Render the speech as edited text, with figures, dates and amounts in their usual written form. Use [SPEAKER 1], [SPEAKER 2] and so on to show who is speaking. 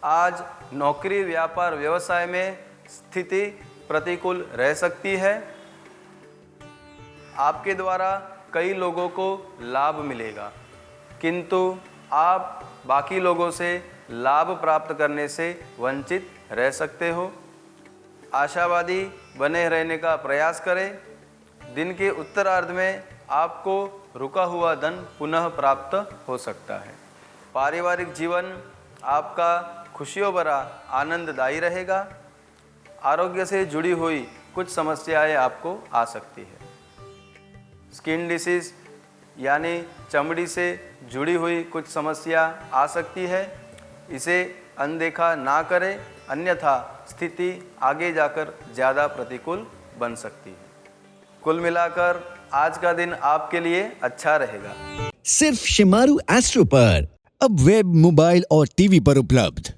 [SPEAKER 1] आज नौकरी, व्यापार, व्यवसाय में स्थिति प्रतिकूल रह सकती है। आपके द्वारा कई लोगों को लाभ मिलेगा, किंतु आप बाकी लोगों से लाभ प्राप्त करने से वंचित रह सकते हो। आशावादी बने रहने का प्रयास करें। दिन के उत्तरार्ध में आपको रुका हुआ धन पुनः प्राप्त हो सकता है। पारिवारिक जीवन आपका खुशियों भरा आनंददायी रहेगा। आरोग्य से जुड़ी हुई कुछ समस्याएं आपको आ सकती है। स्किन डिसीज यानी चमड़ी से जुड़ी हुई कुछ समस्या आ सकती है, इसे अनदेखा ना करें, अन्यथा स्थिति आगे जाकर ज़्यादा प्रतिकूल बन सकती है। कुल मिलाकर आज का दिन आपके लिए अच्छा रहेगा।
[SPEAKER 2] सिर्फ शिमारू एस्ट्रो पर अब वेब, मोबाइल और टीवी पर उपलब्ध।